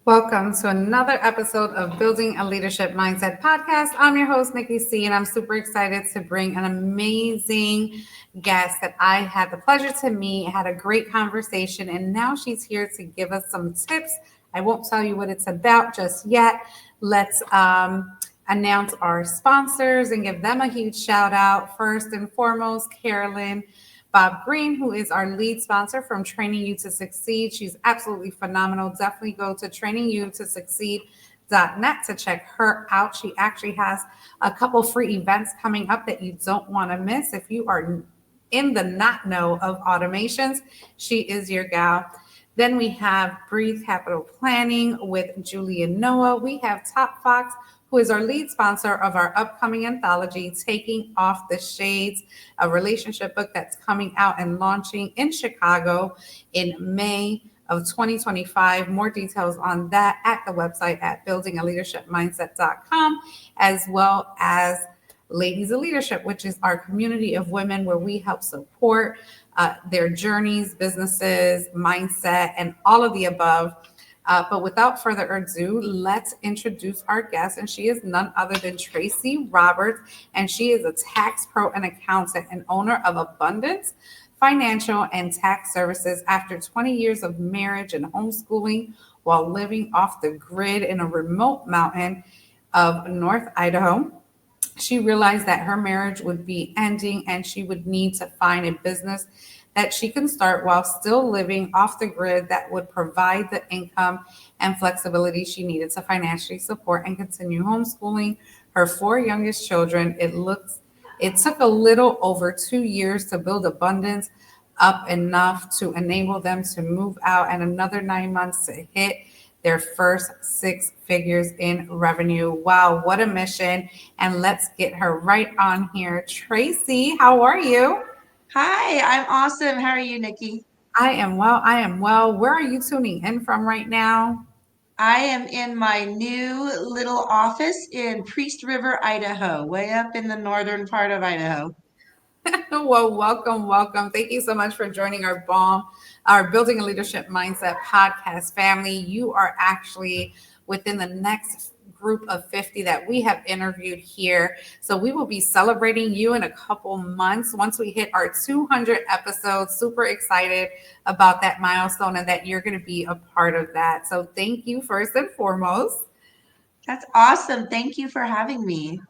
Welcome to another episode of Building a Leadership Mindset podcast. I'm your host, Nikki C, and I'm super excited to bring an amazing guest that I had the pleasure to meet, had a great conversation, and now she's here to give us some tips. I won't tell you what it's about just yet. Let's announce our sponsors and give them a huge shout out. First and foremost, Carolyn Bob Green, who is our lead sponsor from Training You to Succeed. She's absolutely phenomenal. Definitely go to trainingyoutosucceed.net to check her out. She actually has a couple free events coming up that you don't want to miss. If you are in the not know of automations, she is your gal. Then we have Breathe Capital Planning with Julia Noah. We have Top Fox, who is our lead sponsor of our upcoming anthology, Taking Off the Shades, a relationship book that's coming out and launching in Chicago in May of 2025. More details on that at the website at buildingaleadershipmindset.com, as well as Ladies of Leadership, which is our community of women where we help support their journeys, businesses, mindset, and all of the above. But without further ado, let's introduce our guest. And she is none other than Tracey Roberts. And she is a tax pro and accountant and owner of Abundance Financial and Tax Services. After 20 years of marriage and homeschooling while living off the grid in a remote mountain of North Idaho, she realized that her marriage would be ending and she would need to find a business that she can start while still living off the grid that would provide the income and flexibility she needed to financially support and continue homeschooling her 4 youngest children. It took a little over 2 years to build Abundance up enough to enable them to move out and another 9 months to hit their first 6 figures in revenue. Wow, what a mission. And let's get her right on here. Tracey, how are you? Hi, I'm awesome. How are you, Nikki? I am well. Where are you tuning in from right now? I am in my new little office in Priest River, Idaho, way up in the northern part of Idaho. Well, welcome. Thank you so much for joining our Building a Leadership Mindset podcast family. You are actually within the next group of 50 that we have interviewed here. So we will be celebrating you in a couple months once we hit our 200 episodes. Super excited about that milestone and that you're going to be a part of that. So thank you first and foremost. That's awesome. Thank you for having me.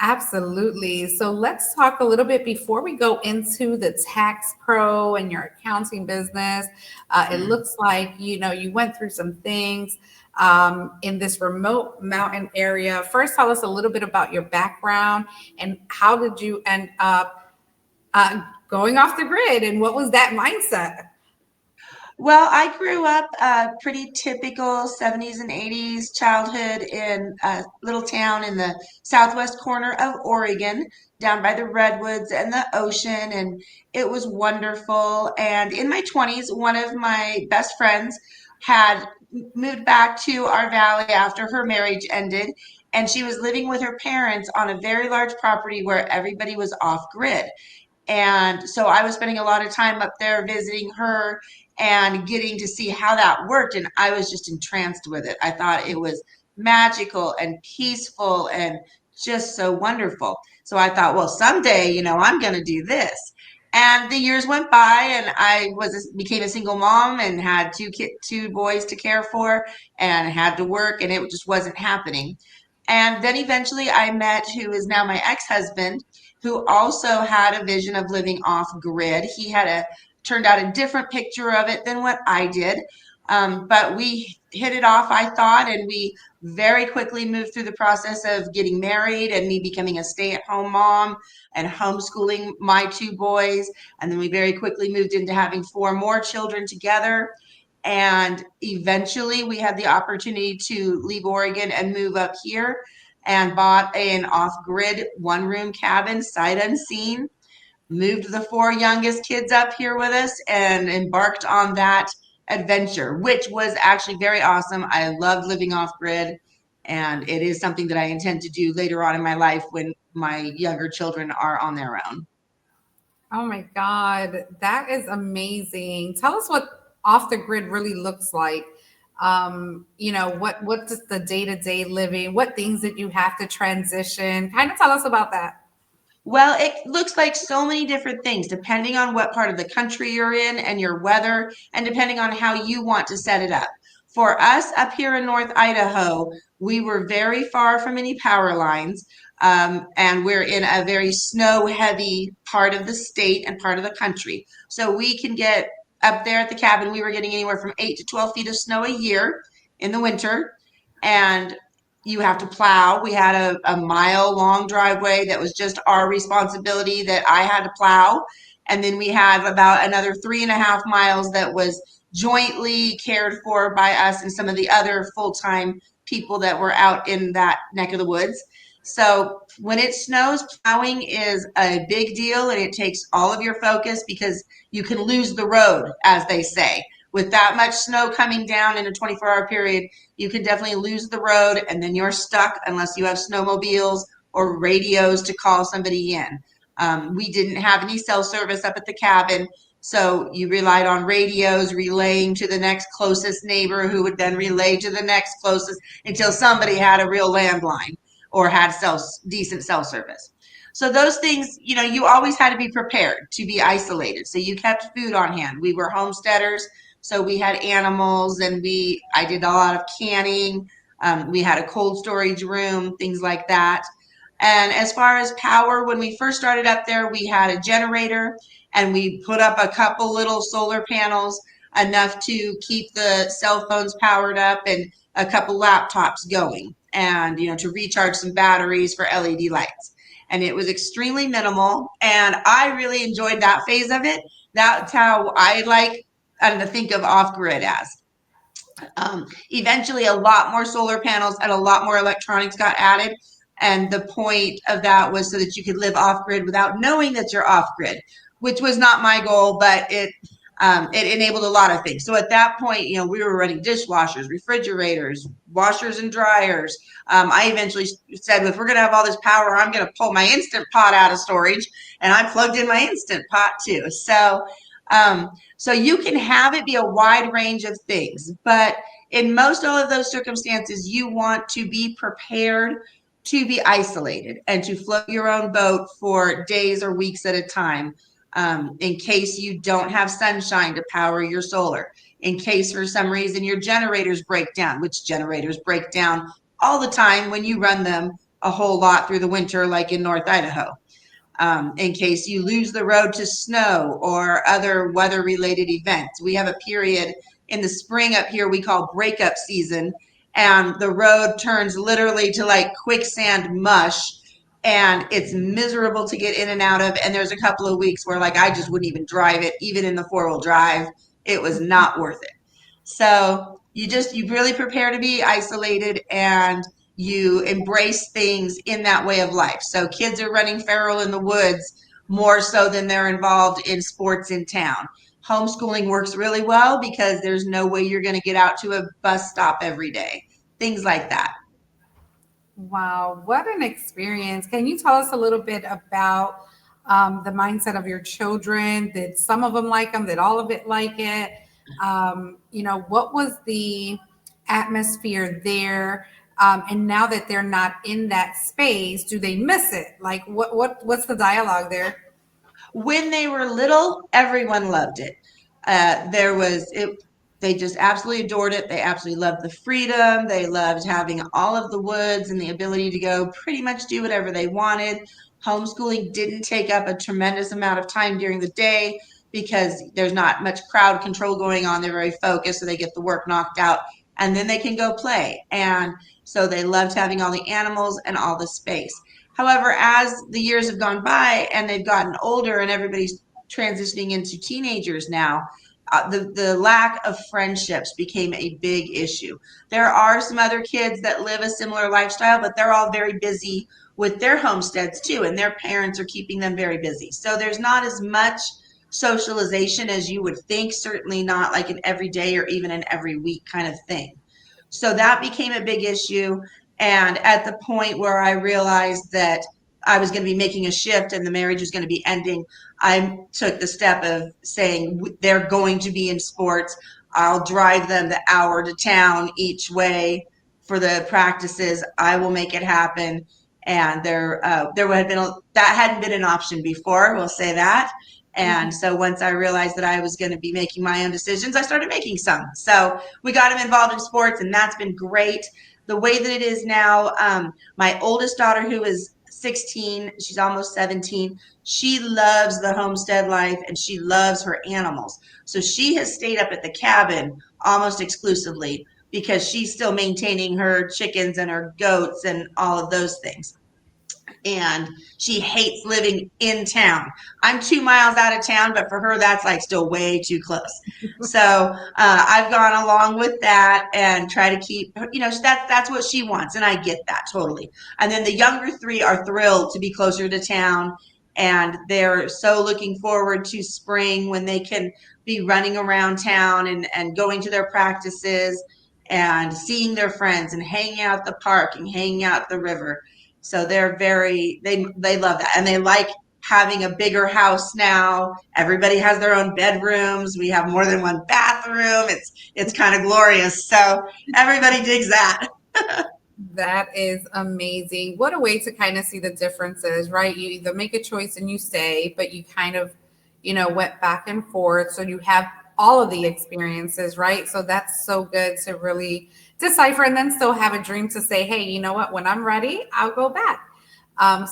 Absolutely. So let's talk a little bit before we go into the tax pro and your accounting business. It looks like, you went through some things in this remote mountain area. First, tell us a little bit about your background and how did you end up going off the grid and what was that mindset? Well, I grew up pretty typical 70s and 80s childhood in a little town in the southwest corner of Oregon, down by the redwoods and the ocean, and it was wonderful. And in my 20s, one of my best friends had moved back to our valley after her marriage ended, and she was living with her parents on a very large property where everybody was off grid. And so I was spending a lot of time up there visiting her and getting to see how that worked. And I was just entranced with it. I thought it was magical and peaceful and just so wonderful. So I thought, well, someday, I'm going to do this. And the years went by, and I became a single mom and had two boys to care for, and had to work, and it just wasn't happening. And then eventually I met who is now my ex-husband, who also had a vision of living off grid. He turned out a different picture of it than what I did. But we hit it off, I thought, and we very quickly moved through the process of getting married and me becoming a stay-at-home mom and homeschooling my two boys. And then we very quickly moved into having four more children together. And eventually we had the opportunity to leave Oregon and move up here and bought an off-grid one-room cabin, sight unseen, moved the four youngest kids up here with us and embarked on that adventure, which was actually very awesome. I loved living off grid, and it is something that I intend to do later on in my life when my younger children are on their own. Oh my God, that is amazing. Tell us what off the grid really looks like. What does the day-to-day living, what things that you have to transition? Kind of tell us about that. Well, it looks like so many different things depending on what part of the country you're in and your weather, and depending on how you want to set it up. For us up here in North Idaho, we were very far from any power lines, and we're in a very snow heavy part of the state and part of the country. So we can get up there at the cabin, we were getting anywhere from 8 to 12 feet of snow a year in the winter. And you have to plow. We had a mile long driveway that was just our responsibility that I had to plow. And then we had about another 3.5 miles that was jointly cared for by us and some of the other full-time people that were out in that neck of the woods. So when it snows, plowing is a big deal and it takes all of your focus because you can lose the road, as they say. With that much snow coming down in a 24-hour period, you can definitely lose the road and then you're stuck unless you have snowmobiles or radios to call somebody in. We didn't have any cell service up at the cabin, so you relied on radios relaying to the next closest neighbor who would then relay to the next closest until somebody had a real landline or had decent cell service. So those things, you always had to be prepared to be isolated. So you kept food on hand. We were homesteaders, so we had animals, and I did a lot of canning. We had a cold storage room, things like that. And as far as power, when we first started up there, we had a generator and we put up a couple little solar panels, enough to keep the cell phones powered up and a couple laptops going, and to recharge some batteries for LED lights. And it was extremely minimal, and I really enjoyed that phase of it. That's how I like and to think of off grid as. Eventually, a lot more solar panels and a lot more electronics got added. And the point of that was so that you could live off grid without knowing that you're off grid, which was not my goal, but it enabled a lot of things. So at that point, we were running dishwashers, refrigerators, washers and dryers. I eventually said, if we're going to have all this power, I'm going to pull my Instant Pot out of storage, and I plugged in my Instant Pot too. So you can have it be a wide range of things, but in most all of those circumstances, you want to be prepared to be isolated and to float your own boat for days or weeks at a time, in case you don't have sunshine to power your solar, in case for some reason your generators break down, which generators break down all the time when you run them a whole lot through the winter, like in North Idaho. In case you lose the road to snow or other weather related events. We have a period in the spring up here we call breakup season, and the road turns literally to like quicksand mush, and it's miserable to get in and out of. And there's a couple of weeks where like I just wouldn't even drive it, even in the 4-wheel drive. It was not worth it. So you really prepare to be isolated, and you embrace things in that way of life. So kids are running feral in the woods more so than they're involved in sports in town. Homeschooling works really well because there's no way you're going to get out to a bus stop every day. Things like that. Wow, what an experience. Can you tell us a little bit about the mindset of your children? Did some of them like them? Did all of it like it? What was the atmosphere there? And now that they're not in that space, do they miss it? Like, what's the dialogue there? When they were little, everyone loved it. There was it. They just absolutely adored it. They absolutely loved the freedom. They loved having all of the woods and the ability to go pretty much do whatever they wanted. Homeschooling didn't take up a tremendous amount of time during the day because there's not much crowd control going on. They're very focused, so they get the work knocked out and then they can go play. And so they loved having all the animals and all the space. However, as the years have gone by and they've gotten older and everybody's transitioning into teenagers now, the lack of friendships became a big issue. There are some other kids that live a similar lifestyle, but they're all very busy with their homesteads too, and their parents are keeping them very busy. So there's not as much socialization as you would think, certainly not like an everyday or even an every week kind of thing. So that became a big issue. And at the point where I realized that I was going to be making a shift and the marriage was going to be ending, I took the step of saying they're going to be in sports. I'll drive them the hour to town each way for the practices. I will make it happen. And there had been that hadn't been an option before. We'll say that. Mhm. And so once I realized that I was going to be making my own decisions, I started making some. So we got him involved in sports, and that's been great. The way that it is now, my oldest daughter, who is 16, she's almost 17, she loves the homestead life and she loves her animals. So she has stayed up at the cabin almost exclusively because she's still maintaining her chickens and her goats and all of those things. And she hates living in town. I'm 2 miles out of town, but for her, that's like still way too close. So I've gone along with that and try to keep, that's what she wants, and I get that totally. And then the younger three are thrilled to be closer to town, and they're so looking forward to spring when they can be running around town and going to their practices and seeing their friends and hanging out at the park and hanging out at the river. So they love that. And they like having a bigger house now. Everybody has their own bedrooms. We have more than one bathroom. It's kind of glorious. So everybody digs that. That is amazing. What a way to kind of see the differences, right? You either make a choice and you stay, but you kind of, went back and forth. So you have all of the experiences, right? So that's so good to really decipher and then still have a dream to say, hey, you know what? When I'm ready, I'll go back.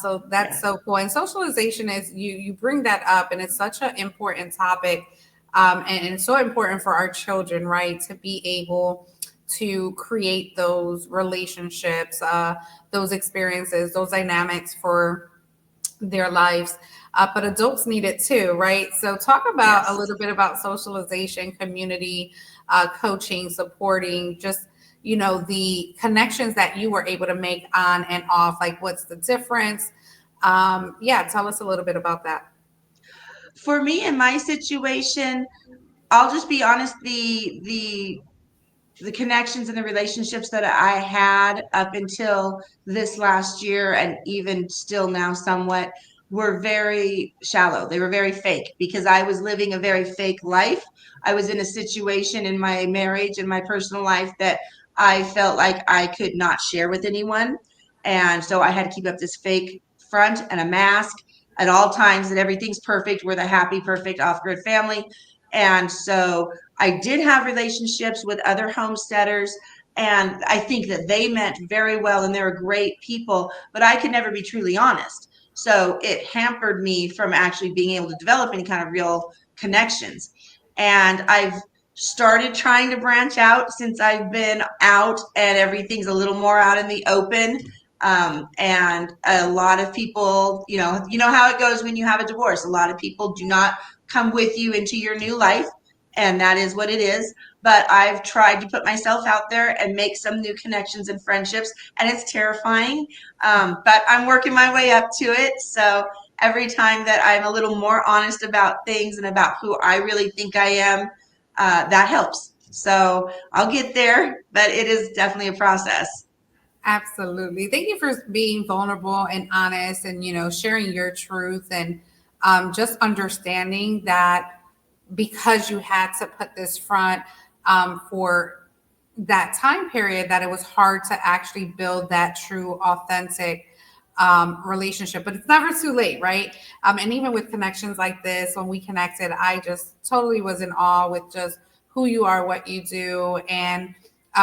So that's Yeah. so cool. And socialization is you bring that up, and it's such an important topic, and it's so important for our children, right? To be able to create those relationships, those experiences, those dynamics for their lives. But adults need it too, right? So talk about a Yes. little bit about socialization, community, coaching, supporting, just the connections that you were able to make on and off. Like, what's the difference? Yeah, tell us a little bit about that. For me in my situation, I'll just be honest, the connections and the relationships that I had up until this last year and even still now somewhat were very shallow. They were very fake because I was living a very fake life. I was in a situation in my marriage and my personal life that I felt like I could not share with anyone. And so I had to keep up this fake front and a mask at all times that everything's perfect. We're the happy, perfect off grid family. And so I did have relationships with other homesteaders, and I think that they meant very well and they're great people, but I could never be truly honest. So it hampered me from actually being able to develop any kind of real connections. And I've started trying to branch out since I've been out and everything's a little more out in the open. And a lot of people, you know how it goes when you have a divorce. A lot of people do not come with you into your new life, and that is what it is. But I've tried to put myself out there and make some new connections and friendships, and it's terrifying. But I'm working my way up to it. So every time that I'm a little more honest about things and about who I really think I am, that helps. So I'll get there, but it is definitely a process. Absolutely. Thank you for being vulnerable and honest and, sharing your truth and just understanding that because you had to put this front for that time period, that it was hard to actually build that true, authentic relationship. But it's never too late, right? And even with connections like this, when we connected, I just totally was in awe with just who you are, what you do, and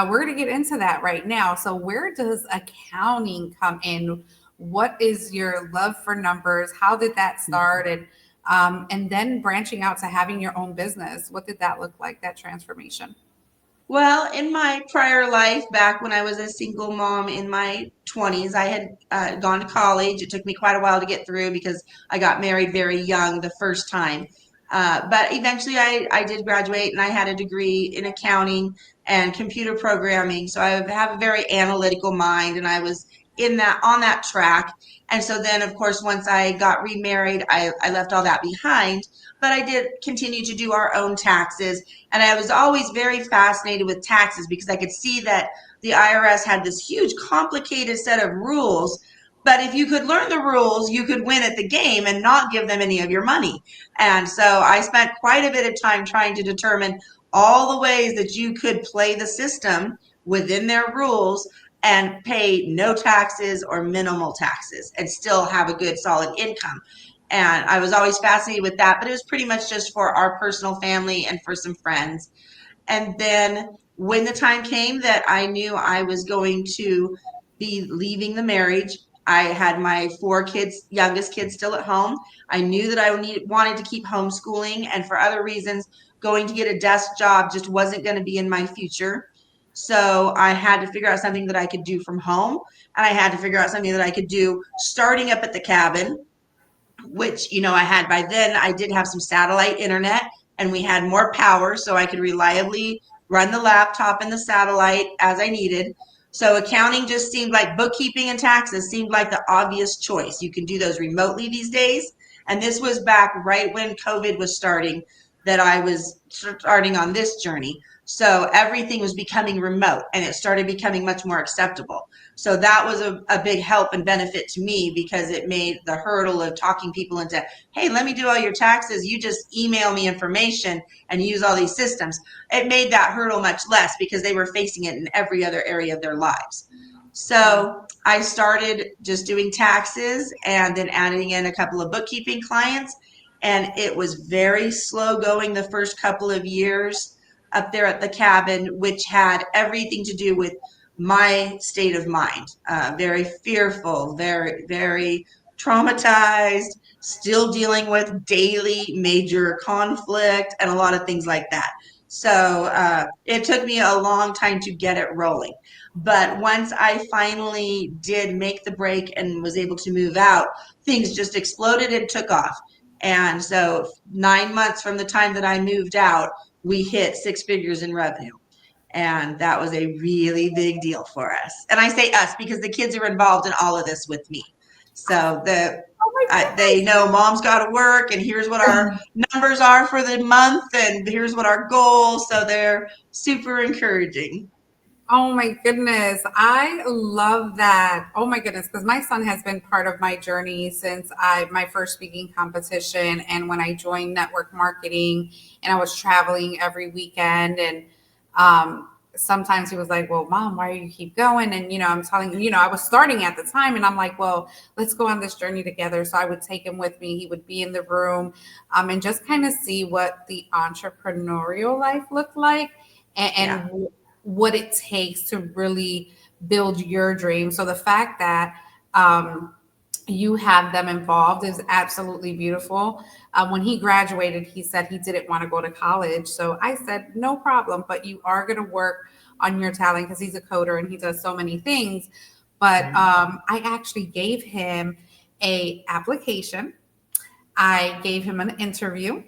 we're going to get into that right now. So, where does accounting come in? What is your love for numbers? How did that start? And and then branching out to having your own business. What did that look like, that transformation? Well, in my prior life, back when I was a single mom in my 20s, I had gone to college. It took me quite a while to get through because I got married very young the first time. But eventually I did graduate and I had a degree in accounting and computer programming. So I have a very analytical mind and I was in that on that track. And so then, of course, once I got remarried, I left all that behind. But I did continue to do our own taxes. And I was always very fascinated with taxes because I could see that the IRS had this huge, complicated set of rules. But if you could learn the rules, you could win at the game and not give them any of your money. And so I spent quite a bit of time trying to determine all the ways that you could play the system within their rules and pay no taxes or minimal taxes and still have a good solid income. And I was always fascinated with that, but it was pretty much just for our personal family and for some friends. And then when the time came that I knew I was going to be leaving the marriage, I had my four kids, youngest kids still at home. I knew that wanted to keep homeschooling, and for other reasons, going to get a desk job just wasn't going to be in my future. So I had to figure out something that I could do from home, and I had to figure out something that I could do starting up at the cabin, which, I had by then, I did have some satellite internet and we had more power so I could reliably run the laptop and the satellite as I needed. So accounting just seemed like bookkeeping and taxes seemed like the obvious choice. You can do those remotely these days. And this was back right when COVID was starting that I was starting on this journey. So everything was becoming remote and it started becoming much more acceptable. So that was a big help and benefit to me because it made the hurdle of talking people into, hey, let me do all your taxes. You just email me information and use all these systems. It made that hurdle much less because they were facing it in every other area of their lives. Wow. So I started just doing taxes and then adding in a couple of bookkeeping clients. And it was very slow going the first couple of years up there at the cabin, which had everything to do with my state of mind. Very fearful, very, very traumatized, still dealing with daily major conflict and a lot of things like that. So it took me a long time to get it rolling. But once I finally did make the break and was able to move out, things just exploded and took off. And so 9 months from the time that I moved out, we hit six figures in revenue. And that was a really big deal for us. And I say us because the kids are involved in all of this with me. So Oh they my know mom's got to work, and here's what our numbers are for the month, and here's what our goals. So they're super encouraging. Oh my goodness. I love that. Oh my goodness. Because my son has been part of my journey since my first speaking competition and when I joined network marketing and I was traveling every weekend. And sometimes he was like, well, mom, why do you keep going? And, I'm telling you, I was starting at the time and I'm like, well, let's go on this journey together. So I would take him with me. He would be in the room and just kind of see what the entrepreneurial life looked like Yeah. and what it takes to really build your dream. So the fact that you have them involved is absolutely beautiful. When he graduated, he said he didn't want to go to college. So I said, no problem, but you are going to work on your talent because he's a coder and he does so many things. But I actually gave him a application. I gave him an interview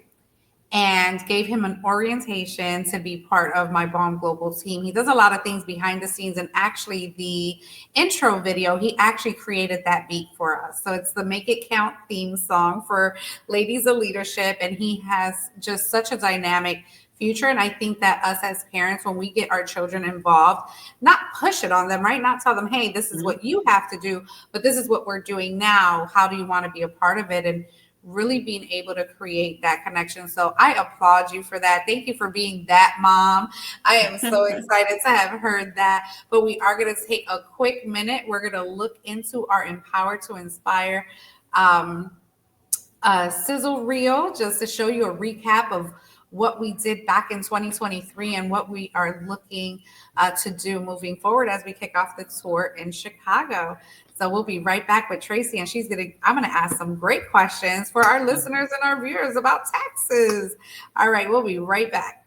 and gave him an orientation to be part of my Bomb Global team. He does a lot of things behind the scenes, and actually the intro video, he actually created that beat for us. So it's the Make It Count theme song for Ladies of Leadership, and he has just such a dynamic future. And I think that us as parents, when we get our children involved, not push it on them, right? Not tell them, hey, this is what you have to do, but this is what we're doing now. How do you want to be a part of it? And really being able to create that connection. So I applaud you for that. Thank you for being that mom. I am so excited to have heard that. But we are going to take a quick minute. We're going to look into our Empower to Inspire sizzle reel just to show you a recap of what we did back in 2023 and what we are looking to do moving forward as we kick off the tour in Chicago. So we'll be right back with Tracey, and I'm gonna ask some great questions for our listeners and our viewers about taxes. All right, we'll be right back.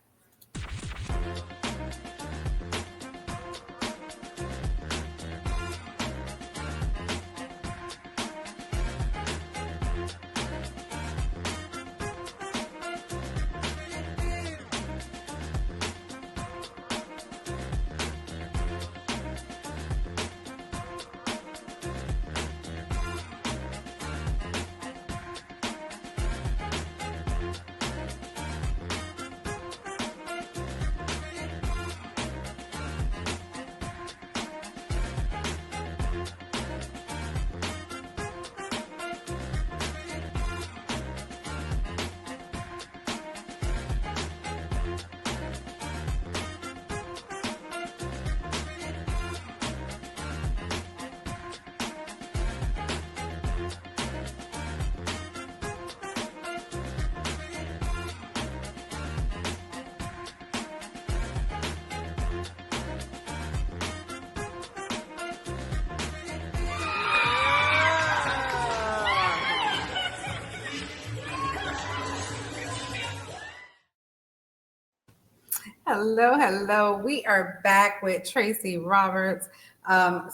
Hello, hello. We are back with Tracey Roberts.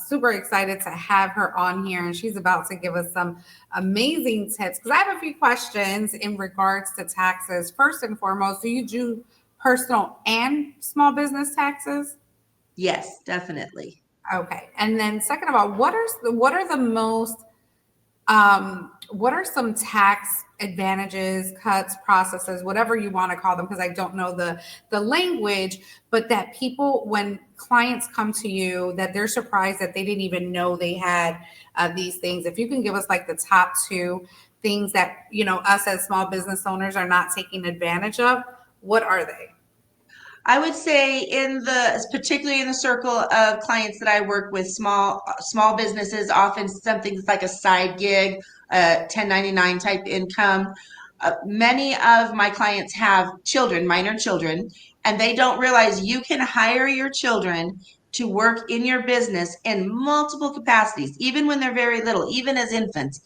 Super excited to have her on here, and she's about to give us some amazing tips. Because I have a few questions in regards to taxes. First and foremost, do you do personal and small business taxes? Yes, definitely. Okay. And then second of all, what are some tax advantages, cuts, processes, whatever you want to call them, because I don't know the language, but that people, when clients come to you, that they're surprised that they didn't even know they had these things. If you can give us like the top two things that, us as small business owners are not taking advantage of, what are they? I would say particularly in the circle of clients that I work with, small businesses, often something that's like a side gig, 1099 type income. Many of my clients have children, minor children, and they don't realize you can hire your children to work in your business in multiple capacities, even when they're very little, even as infants.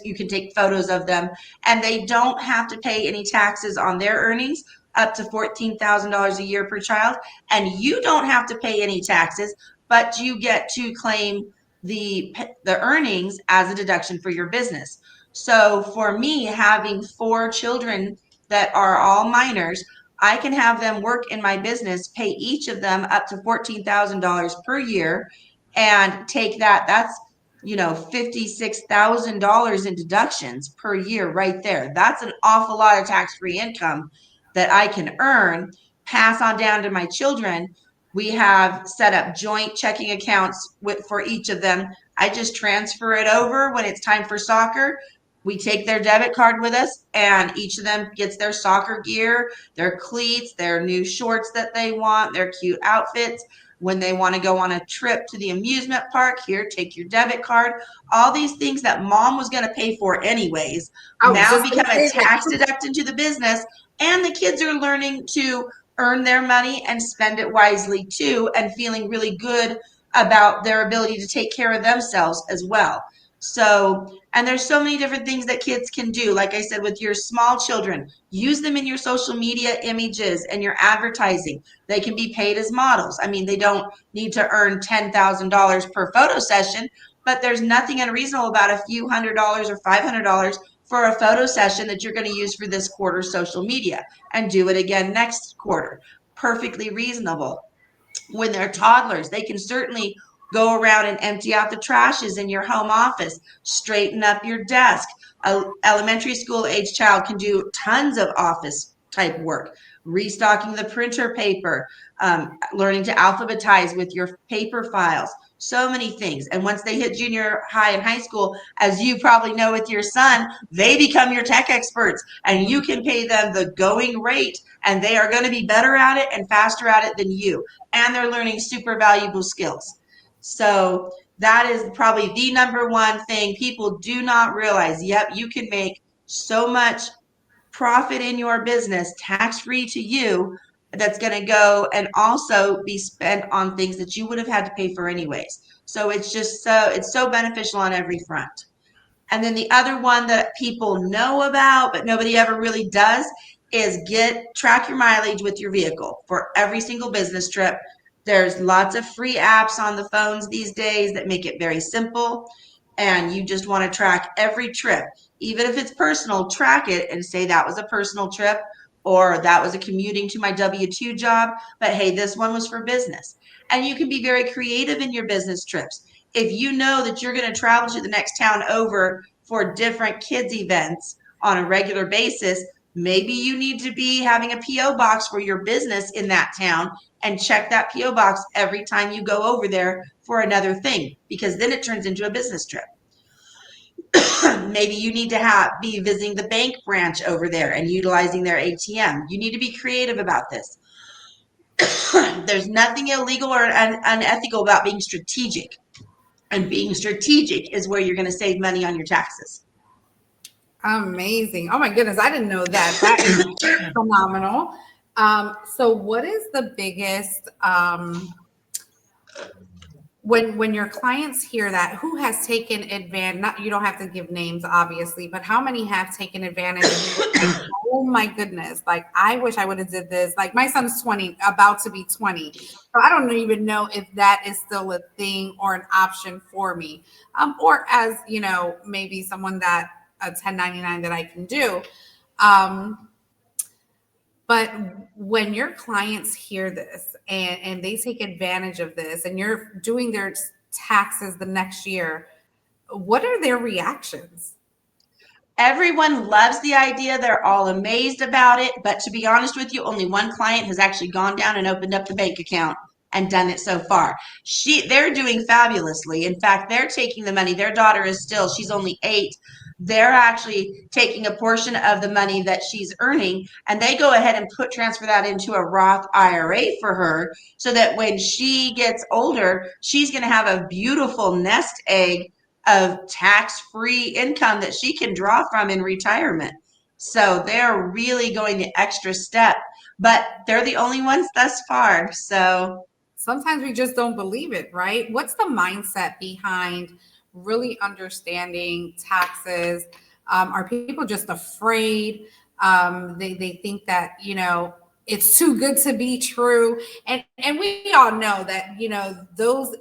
You can take photos of them, and they don't have to pay any taxes on their earnings up to $14,000 a year per child. And you don't have to pay any taxes, but you get to claim the earnings as a deduction for your business. So for me, having 4 children that are all minors, I can have them work in my business, pay each of them up to $14,000 per year, and take that. That's $56,000 in deductions per year right there. That's an awful lot of tax-free income that I can earn, pass on down to my children. We have set up joint checking accounts for each of them. I just transfer it over when it's time for soccer. We take their debit card with us, and each of them gets their soccer gear, their cleats, their new shorts that they want, their cute outfits. When they want to go on a trip to the amusement park, here, take your debit card. All these things that mom was going to pay for anyways I was now just become gonna a say tax that. deduction to the business, and the kids are learning to earn their money and spend it wisely too, and feeling really good about their ability to take care of themselves as well. So, and there's so many different things that kids can do. Like I said, with your small children, use them in your social media images and your advertising. They can be paid as models. I mean, they don't need to earn $10,000 per photo session, but there's nothing unreasonable about a few $100s or $500 for a photo session that you're going to use for this quarter's social media, and do it again next quarter. Perfectly reasonable. When they're toddlers, they can certainly go around and empty out the trashes in your home office, straighten up your desk. A elementary school age child can do tons of office type work, restocking the printer paper, learning to alphabetize with your paper files, so many things. And once they hit junior high and high school, as you probably know with your son, they become your tech experts, and you can pay them the going rate, and they are going to be better at it and faster at it than you, and they're learning super valuable skills. So that is probably the number one thing people do not realize. Yep, you can make so much profit in your business tax-free to you that's going to go and also be spent on things that you would have had to pay for anyways. So it's so beneficial on every front. And then the other one that people know about, but nobody ever really does, is track your mileage with your vehicle for every single business trip. There's lots of free apps on the phones these days that make it very simple. And you just want to track every trip. Even if it's personal, track it and say that was a personal trip or that was a commuting to my W-2 job. But hey, this one was for business. And you can be very creative in your business trips. If you know that you're going to travel to the next town over for different kids events on a regular basis, maybe you need to be having a PO box for your business in that town and check that PO box every time you go over there for another thing, because then it turns into a business trip. Maybe you need to be visiting the bank branch over there and utilizing their ATM. You need to be creative about this. There's nothing illegal or unethical about being strategic. And being strategic is where you're going to save money on your taxes. Amazing. Oh my goodness, I didn't know that. That is phenomenal. So what is the biggest when your clients hear that, who has taken advantage, not, you don't have to give names obviously, but how many have taken advantage of, like, oh my goodness, like I wish I would have did this. Like my son's 20, about to be 20. So I don't even know if that is still a thing or an option for me. Or as, you know, maybe someone that a 1099 that I can do. But when your clients hear this and they take advantage of this and you're doing their taxes the next year, what are their reactions? Everyone loves the idea. They're all amazed about it. But to be honest with you, only one client has actually gone down and opened up the bank account and done it so far. They're doing fabulously. In fact, they're taking the money. Their daughter she's only 8. They're actually taking a portion of the money that she's earning and they go ahead and transfer that into a Roth IRA for her so that when she gets older, she's going to have a beautiful nest egg of tax-free income that she can draw from in retirement. So they're really going the extra step, but they're the only ones thus far. So sometimes we just don't believe it, right? What's the mindset behind really understanding taxes? Are people just afraid? They think that, you know, it's too good to be true. And we all know that, you know, those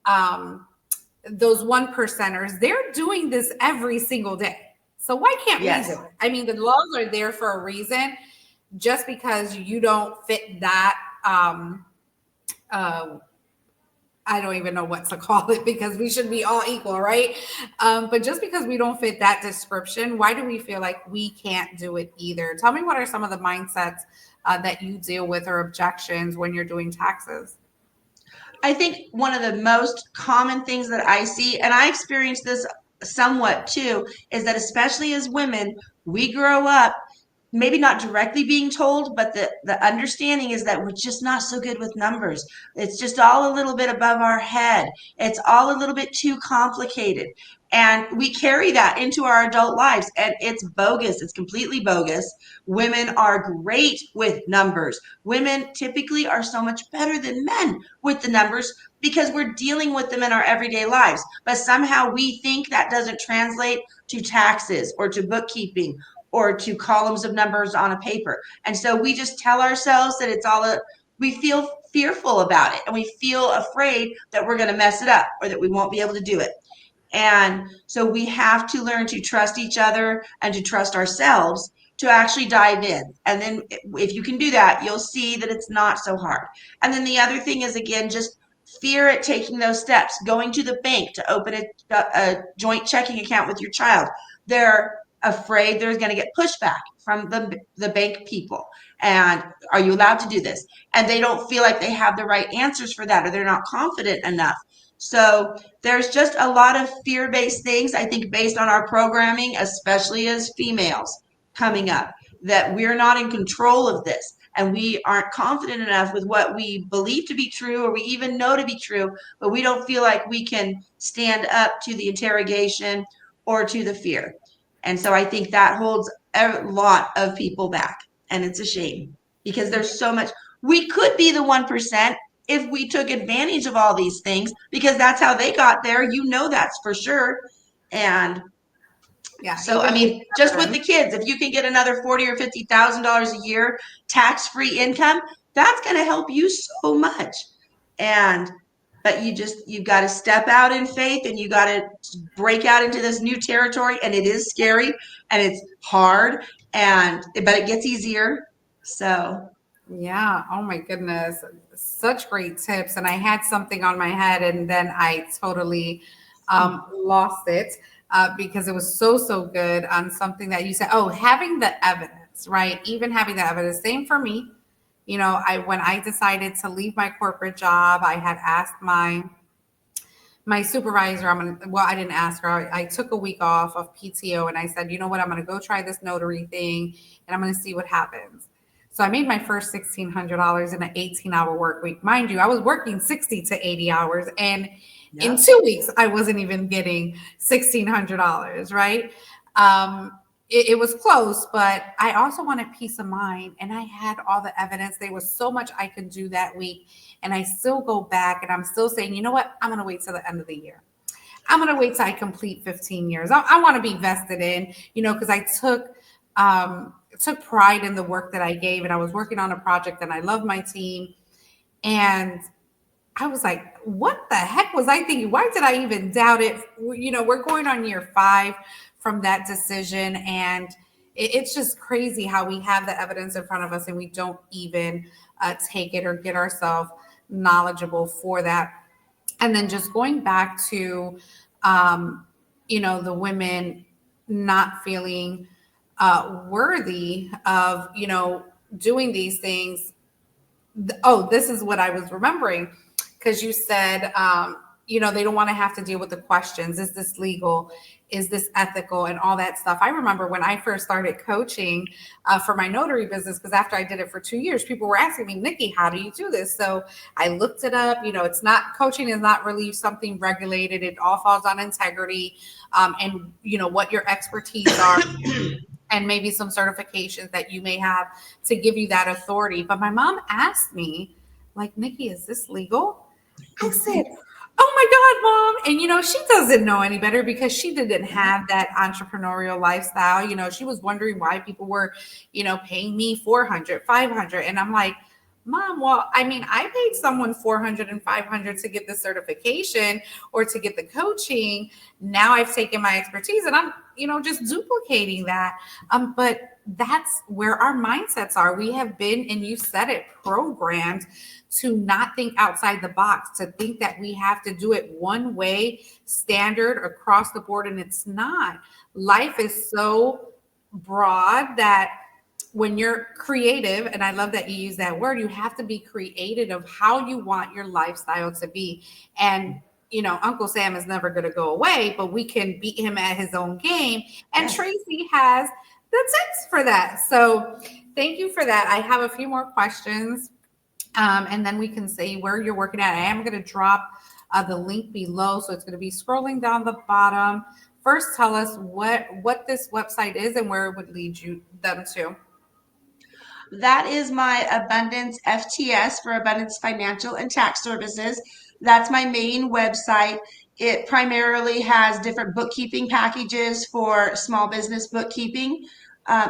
one percenters, they're doing this every single day. So why can't we do it? I mean, the laws are there for a reason. Just because you don't fit that, I don't even know what to call it because we should be all equal, right? But just because we don't fit that description, why do we feel like we can't do it either? Tell me, what are some of the mindsets that you deal with or objections when you're doing taxes? I think one of the most common things that I see, and I experience this somewhat too, is that especially as women, we grow up maybe not directly being told, but the understanding is that we're just not so good with numbers. It's just all a little bit above our head. It's all a little bit too complicated. And we carry that into our adult lives, and it's bogus. It's completely bogus. Women are great with numbers. Women typically are so much better than men with the numbers because we're dealing with them in our everyday lives. But somehow we think that doesn't translate to taxes or to bookkeeping or to columns of numbers on a paper. And so we just tell ourselves that we feel fearful about it and we feel afraid that we're going to mess it up or that we won't be able to do it. And so we have to learn to trust each other and to trust ourselves to actually dive in. And then if you can do that, you'll see that it's not so hard. And then the other thing is, again, just fear at taking those steps, going to the bank to open a joint checking account with your child. They're afraid there's going to get pushback from the bank people. And are you allowed to do this? And they don't feel like they have the right answers for that, or they're not confident enough. So there's just a lot of fear-based things, I think, based on our programming, especially as females coming up, that we're not in control of this. And we aren't confident enough with what we believe to be true or we even know to be true, but we don't feel like we can stand up to the interrogation or to the fear. And so I think that holds a lot of people back. And it's a shame because there's so much. We could be the 1% if we took advantage of all these things because that's how they got there. You know, that's for sure. And Yeah, so, I even with mean, just with the evidence. kids, if you can get another 40 or $50,000 a year tax-free income, that's going to help you so much. And but you've got to step out in faith and you got to break out into this new territory, and it is scary and it's hard, and but it gets easier. So Yeah. Oh my goodness. Such great tips. And I had something on my head and then I totally lost it because it was so, so good on something that you said. Oh, having the evidence, right? Even having the evidence. Same for me. You know, when I decided to leave my corporate job, I had asked my supervisor, well, I didn't ask her. I took a week off of PTO and I said, you know what, I'm going to go try this notary thing and I'm going to see what happens. So I made my first $1,600 in an 18-hour work week. Mind you, I was working 60 to 80 hours. And in yep. 2 weeks, I wasn't even getting $1,600, right? It was close, but I also wanted peace of mind. And I had all the evidence. There was so much I could do that week. And I still go back and I'm still saying, you know what? I'm going to wait till the end of the year. I'm going to wait till I complete 15 years. I want to be vested in, you know, because I took pride in the work that I gave and I was working on a project and I love my team. And I was like, what the heck was I thinking? Why did I even doubt it? You know, we're going on year 5 from that decision. And it's just crazy how we have the evidence in front of us and we don't even take it or get ourselves knowledgeable for that. And then just going back to, you know, the women not feeling worthy of, you know, doing these things. Oh, this is what I was remembering because you said, you know, they don't want to have to deal with the questions. Is this legal? Is this ethical? And all that stuff. I remember when I first started coaching for my notary business, because after I did it for 2 years, people were asking me, Nikki, how do you do this? So I looked it up. You know, it's not, coaching is not really something regulated. It all falls on integrity and, you know, what your expertise are. And maybe some certifications that you may have to give you that authority. But my mom asked me, like, Nikki, is this legal? I said, oh my God, mom. And, you know, she doesn't know any better because she didn't have that entrepreneurial lifestyle. You know, she was wondering why people were, you know, paying me 400, 500. And I'm like, Mom, well, I mean, I paid someone 400 and 500 to get the certification or to get the coaching. Now I've taken my expertise and I'm, you know, just duplicating that. But that's where our mindsets are. We have been, and you said it, programmed to not think outside the box, to think that we have to do it one way, standard across the board. And it's not. Life is so broad that when you're creative, and I love that you use that word, you have to be creative of how you want your lifestyle to be. And you know, Uncle Sam is never going to go away, but we can beat him at his own game. And Yes. Tracey has the tips for that. So thank you for that. I have a few more questions, and then we can say where you're working at. I am going to drop the link below, so it's going to be scrolling down the bottom. First, tell us what this website is and where it would lead you them to. That is my Abundance FTS for Abundance Financial and Tax Services. That's my main website. It primarily has different bookkeeping packages for small business bookkeeping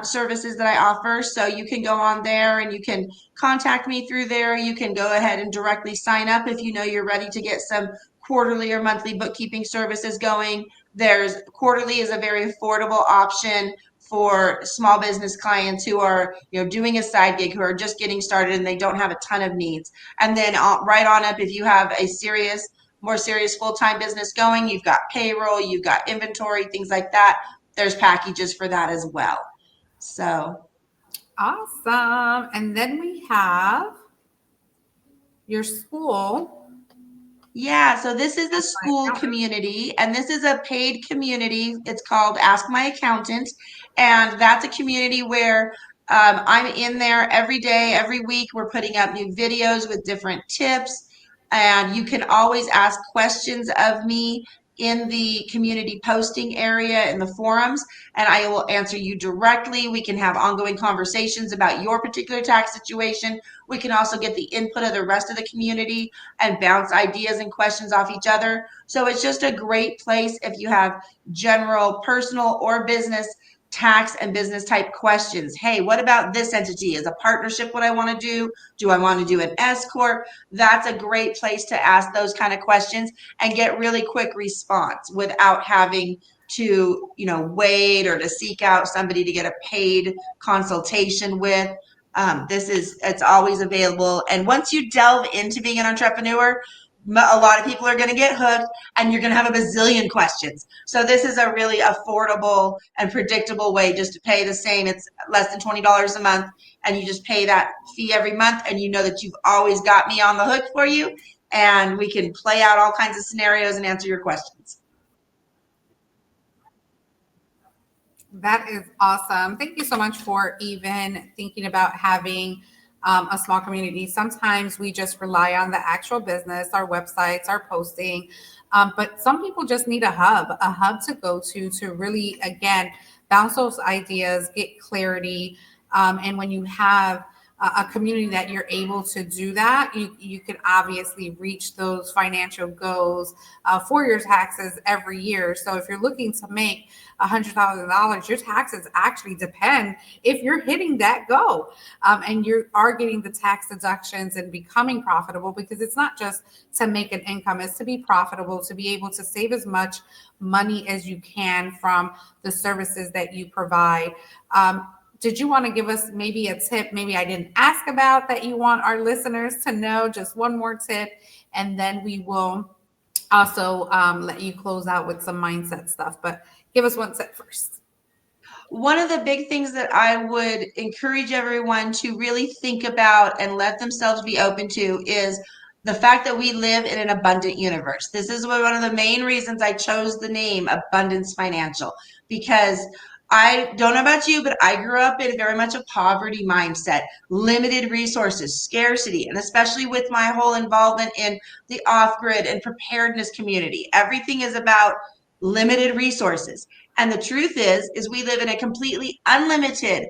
services that I offer. So you can go on there and you can contact me through there. You can go ahead and directly sign up if you know you're ready to get some quarterly or monthly bookkeeping services going. There's quarterly is a very affordable option for small business clients who are, you know, doing a side gig, who are just getting started and they don't have a ton of needs. And then right on up, if you have a more serious full-time business going, you've got payroll, you've got inventory, things like that. There's packages for that as well. So Awesome. And then we have your school. yeah, so this is the My school accountant. community, and this is a paid community. It's called Ask My Accountant, and that's a community where I'm in there every day, every week. We're putting up new videos with different tips, and you can always ask questions of me in the community posting area in the forums, and I will answer you directly. We can have ongoing conversations about your particular tax situation. We can also get the input of the rest of the community and bounce ideas and questions off each other. So it's just a great place if you have general, personal, or business tax and business type questions. Hey, what about this entity? Is a partnership what I want to do? Do I want to do an S corp? That's a great place to ask those kind of questions and get really quick response without having to, wait or to seek out somebody to get a paid consultation with. It's always available. And once you delve into being an entrepreneur, a lot of people are going to get hooked and you're going to have a bazillion questions. So this is a really affordable and predictable way just to pay the same. It's less than $20 a month, and you just pay that fee every month, and you know that you've always got me on the hook for you, and we can play out all kinds of scenarios and answer your questions. That is awesome. Thank you so much for even thinking about having a small community. Sometimes we just rely on the actual business, our websites, our posting, but some people just need a hub to go to really, again, bounce those ideas, get clarity. And when you have a community that you're able to do that, you can obviously reach those financial goals for your taxes every year. So if you're looking to make $100,000, your taxes actually depend if you're hitting that goal, and you are getting the tax deductions and becoming profitable, because it's not just to make an income, it's to be profitable, to be able to save as much money as you can from the services that you provide. Did you want to give us maybe a tip, maybe I didn't ask about, that you want our listeners to know? Just one more tip, and then we will also let you close out with some mindset stuff. But give us one tip first. One of the big things that I would encourage everyone to really think about and let themselves be open to is the fact that we live in an abundant universe. This is one of the main reasons I chose the name Abundance Financial, because I don't know about you, but I grew up in very much a poverty mindset, limited resources, scarcity, and especially with my whole involvement in the off-grid and preparedness community. Everything is about limited resources. And the truth is we live in a completely unlimited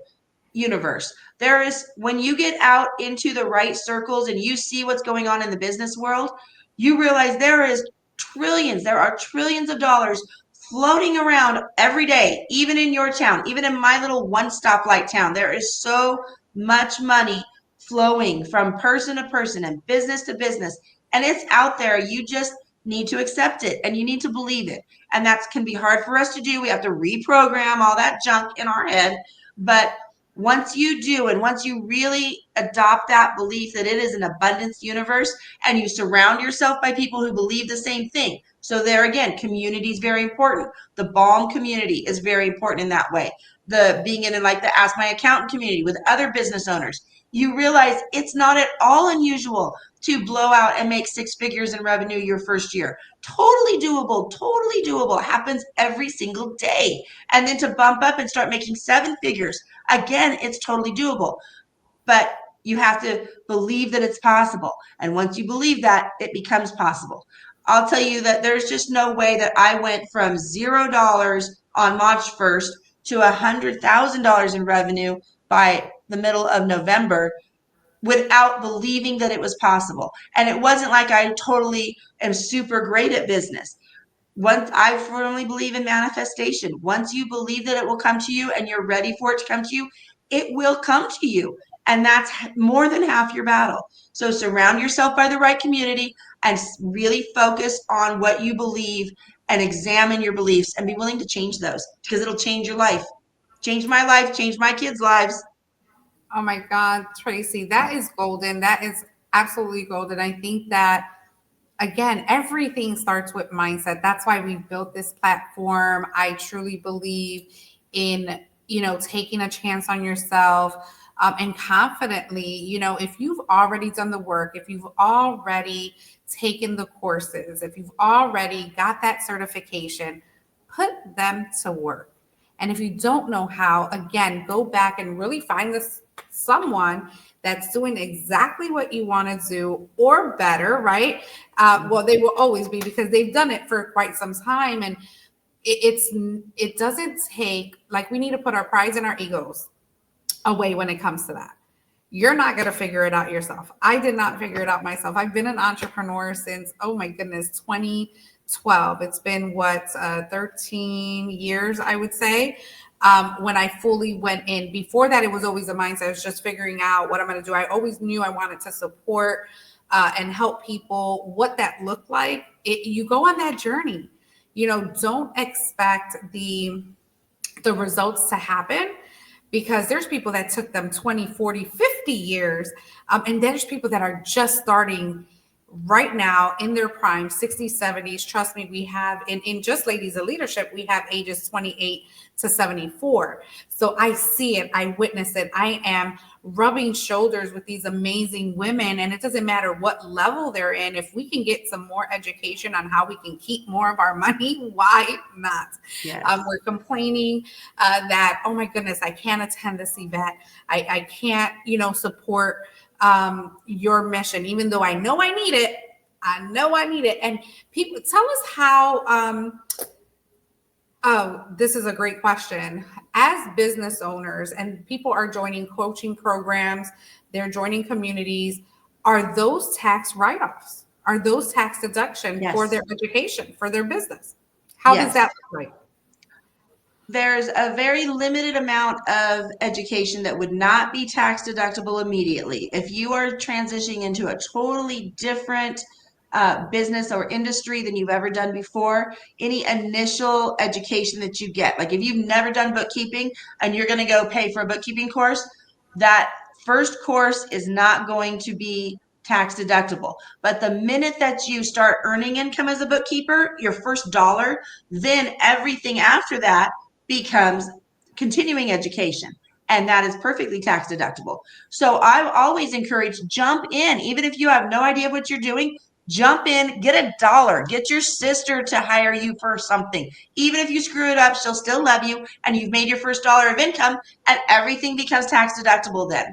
universe. There is, when you get out into the right circles and you see what's going on in the business world, you realize there are trillions of dollars floating around every day, even in your town, even in my little one stoplight town. There is so much money flowing from person to person and business to business, and it's out there. You just need to accept it and you need to believe it. And that can be hard for us to do. We have to reprogram all that junk in our head. But once you do, and once you really adopt that belief that it is an abundance universe, and you surround yourself by people who believe the same thing. So there again, community is very important. The Balm community is very important in that way. The being in like the Ask My Accountant community with other business owners, you realize it's not at all unusual to blow out and make 6 figures in revenue your first year. Totally doable, totally doable. Happens every single day. And then to bump up and start making 7 figures, again, it's totally doable. But you have to believe that it's possible. And once you believe that, it becomes possible. I'll tell you that there's just no way that I went from $0 on March 1st to $100,000 in revenue by the middle of November without believing that it was possible. And it wasn't like I totally am super great at business. Once I firmly believe in manifestation, once you believe that it will come to you and you're ready for it to come to you, it will come to you. And that's more than half your battle. So surround yourself by the right community and really focus on what you believe and examine your beliefs and be willing to change those, because it'll change your life. Change my life, change my kids' lives. Oh my God, Tracey, that is golden. That is absolutely golden. I think that, again, everything starts with mindset. That's why we built this platform. I truly believe in, taking a chance on yourself, and confidently, if you've already done the work, if you've already taken the courses, if you've already got that certification, put them to work. And if you don't know how, again, go back and really find someone that's doing exactly what you want to do or better, right? Well, they will always be because they've done it for quite some time. And it doesn't take, like, we need to put our prides and our egos away when it comes to that. You're not going to figure it out yourself. I did not figure it out myself. I've been an entrepreneur since, oh my goodness, 2012. It's been 13 years, I would say, when I fully went in. Before that, it was always a mindset. I was just figuring out what I'm going to do. I always knew I wanted to support and help people. What that looked like, you go on that journey. Don't expect the results to happen, because there's people that took them 20, 40, 50 years. And there's people that are just starting right now in their prime, 60s, 70s. Trust me, we have in just Ladies of Leadership, we have ages 28 to 74. So I see it, I witness it. I am rubbing shoulders with these amazing women, and it doesn't matter what level they're in. If we can get some more education on how we can keep more of our money, why not? Yes. We're complaining that, oh my goodness, I can't attend this event. I can't, support your mission, even though I know I need it. I know I need it. And people tell us how, oh, this is a great question. As business owners, and people are joining coaching programs, they're joining communities, are those tax write-offs? Are those tax deduction Yes. for their education, for their business? How does that look like? There's a very limited amount of education that would not be tax deductible immediately. If you are transitioning into a totally different business or industry than you've ever done before, any initial education that you get, like if you've never done bookkeeping and you're going to go pay for a bookkeeping course, that first course is not going to be tax deductible. But the minute that you start earning income as a bookkeeper, your first dollar, then everything after that becomes continuing education, and that is perfectly tax deductible. So I always encourage, jump in. Even if you have no idea what you're doing, jump in, get a dollar, get your sister to hire you for something. Even if you screw it up, she'll still love you, and you've made your first dollar of income, and everything becomes tax deductible then.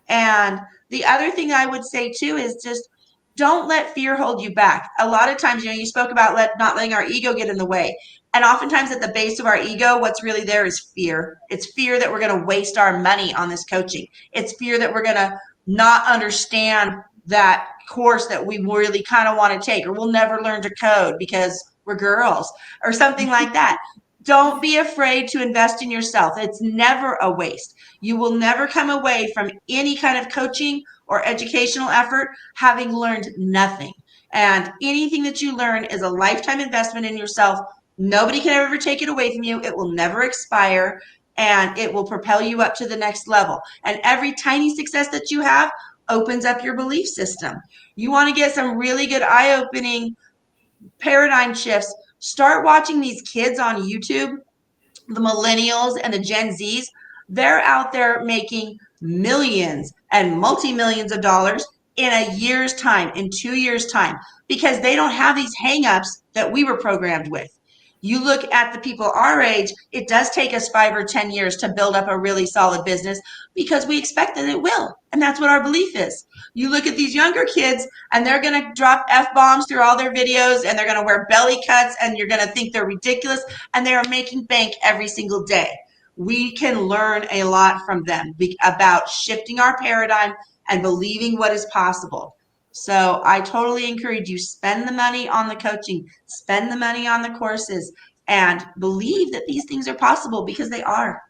And the other thing I would say too is just don't let fear hold you back. A lot of times, you spoke about not letting our ego get in the way. And oftentimes at the base of our ego, what's really there is fear. It's fear that we're going to waste our money on this coaching. It's fear that we're going to not understand that course that we really kind of want to take, or we'll never learn to code because we're girls or something like that. Don't be afraid to invest in yourself. It's never a waste. You will never come away from any kind of coaching or educational effort having learned nothing. And anything that you learn is a lifetime investment in yourself. Nobody can ever take it away from you. It will never expire, and it will propel you up to the next level. And every tiny success that you have opens up your belief system. You want to get some really good eye-opening paradigm shifts. Start watching these kids on YouTube, the millennials and the Gen Zs. They're out there making millions and multi-millions of dollars in a year's time, in 2 years' time, because they don't have these hangups that we were programmed with. You look at the people our age, it does take us 5 or 10 years to build up a really solid business because we expect that it will. And that's what our belief is. You look at these younger kids and they're going to drop F-bombs through all their videos, and they're going to wear belly cuts, and you're going to think they're ridiculous, and they are making bank every single day. We can learn a lot from them about shifting our paradigm and believing what is possible. So I totally encourage you, spend the money on the coaching, spend the money on the courses, and believe that these things are possible, because they are.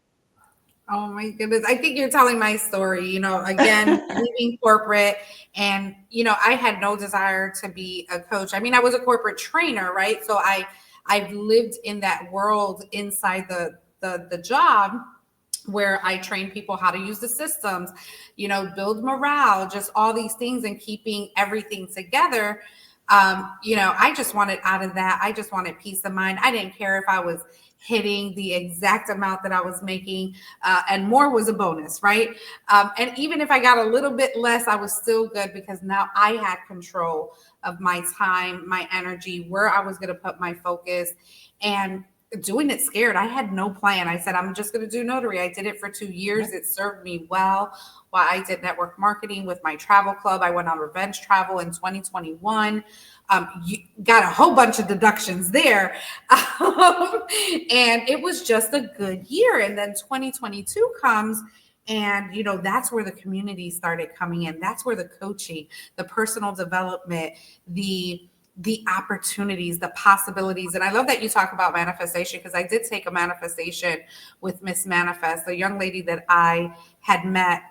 Oh my goodness. I think you're telling my story, again, leaving corporate, and, I had no desire to be a coach. I mean, I was a corporate trainer, right? So I've lived in that world inside the job, where I train people how to use the systems, build morale, just all these things, and keeping everything together. I just wanted out of that. I just wanted peace of mind. I didn't care if I was hitting the exact amount that I was making, and more was a bonus, right? And even if I got a little bit less, I was still good, because now I had control of my time, my energy, where I was going to put my focus. And doing it scared. I had no plan. I said, I'm just going to do notary. I did it for 2 years. It served me well. While I did network marketing with my travel club, I went on revenge travel in 2021. You got a whole bunch of deductions there. And it was just a good year. And then 2022 comes, and that's where the community started coming in. That's where the coaching, the personal development, the opportunities, the possibilities. And I love that you talk about manifestation, because I did take a manifestation with Miss Manifest, a young lady that I had met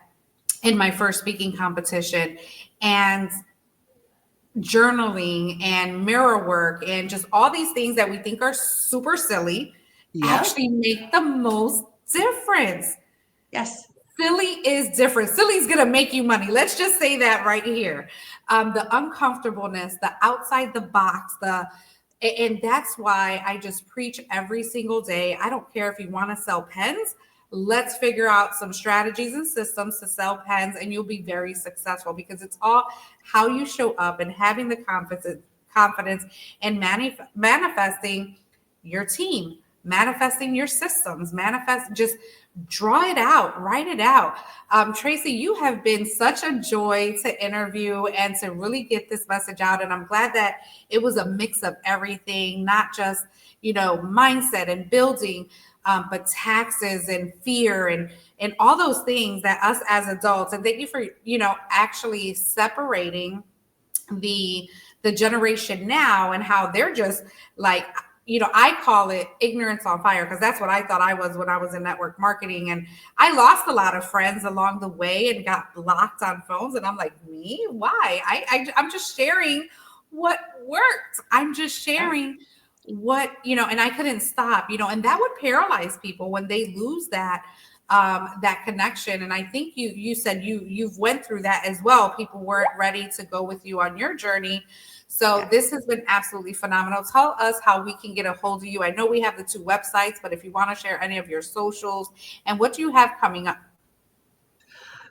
in my first speaking competition. And journaling and mirror work and just all these things that we think are super silly actually make the most difference. Yes. Silly is different. Silly is going to make you money. Let's just say that right here. The uncomfortableness, the outside the box, and that's why I just preach every single day. I don't care if you want to sell pens. Let's figure out some strategies and systems to sell pens, and you'll be very successful, because it's all how you show up and having the confidence and manifesting your team, manifesting your systems, just draw it out, write it out. Tracey, you have been such a joy to interview and to really get this message out. And I'm glad that it was a mix of everything, not just, mindset and building, but taxes and fear and all those things that us as adults. And thank you for, actually separating the generation now and how they're just like, I call it ignorance on fire, because that's what I thought I was when I was in network marketing. And I lost a lot of friends along the way and got blocked on phones. And I'm like, me? Why? I'm just sharing what worked. I'm just sharing what, and I couldn't stop, and that would paralyze people when they lose that connection. And I think you said you've went through that as well. People weren't ready to go with you on your journey. So this has been absolutely phenomenal. Tell us how we can get a hold of you. I know we have the 2 websites, but if you want to share any of your socials and what you have coming up.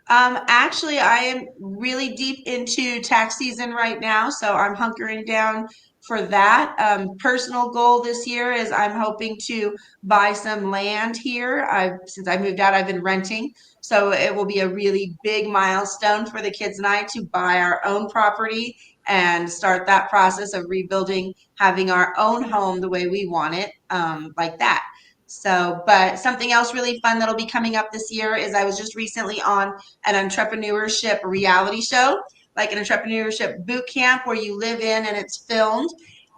Actually, I am really deep into tax season right now, so I'm hunkering down for that. Personal goal this year is I'm hoping to buy some land here. Since I moved out, I've been renting, so it will be a really big milestone for the kids and I to buy our own property and start that process of rebuilding, having our own home the way we want it, like that. So, but something else really fun that'll be coming up this year is I was just recently on an entrepreneurship reality show, like an entrepreneurship boot camp where you live in and it's filmed.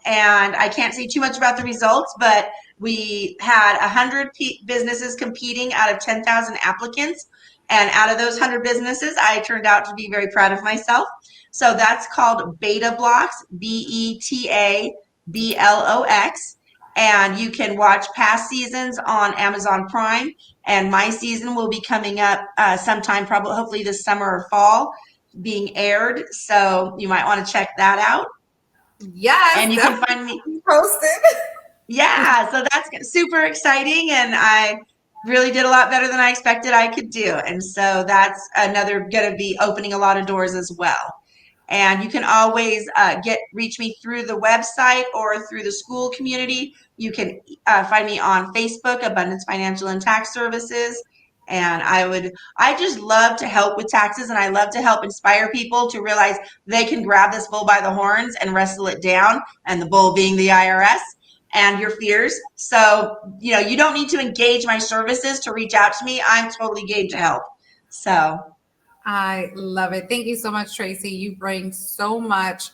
And I can't say too much about the results, but we had 100 businesses competing out of 10,000 applicants. And out of those 100 businesses, I turned out to be very proud of myself. So that's called Beta Blocks, BETABLOX. And you can watch past seasons on Amazon Prime. And my season will be coming up sometime, probably hopefully this summer or fall, being aired. So you might want to check that out. Yes, and you can find me posted. Yeah, so that's super exciting, and I really did a lot better than I expected I could do. And so that's another going to be opening a lot of doors as well. And you can always reach me through the website or through the school community. You can find me on Facebook, Abundance Financial and Tax Services. And I just love to help with taxes, and I love to help inspire people to realize they can grab this bull by the horns and wrestle it down, and the bull being the IRS and your fears. So, you don't need to engage my services to reach out to me. I'm totally game to help. So I love it. Thank you so much, Tracey. You bring so much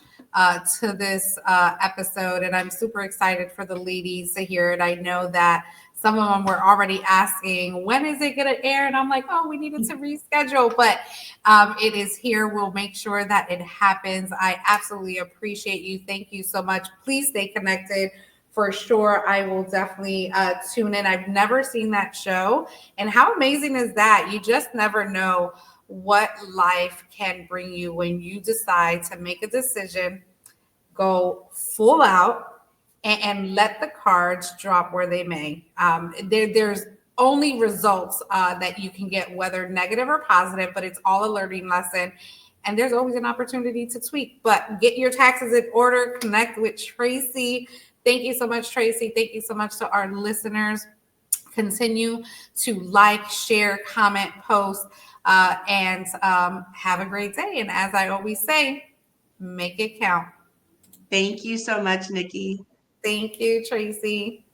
to this episode, and I'm super excited for the ladies to hear it. I know that some of them were already asking, when is it going to air? And I'm like, oh, we needed to reschedule, but it is here. We'll make sure that it happens. I absolutely appreciate you. Thank you so much. Please stay connected. For sure, I will definitely tune in. I've never seen that show. And how amazing is that? You just never know what life can bring you when you decide to make a decision, go full out, and let the cards drop where they may. There's only results that you can get, whether negative or positive, but it's all a learning lesson. And there's always an opportunity to tweak. But get your taxes in order. Connect with Tracey. Thank you so much, Tracey. Thank you so much to our listeners. Continue to like, share, comment, post, and have a great day. And as I always say, make it count. Thank you so much, Nikki. Thank you, Tracey.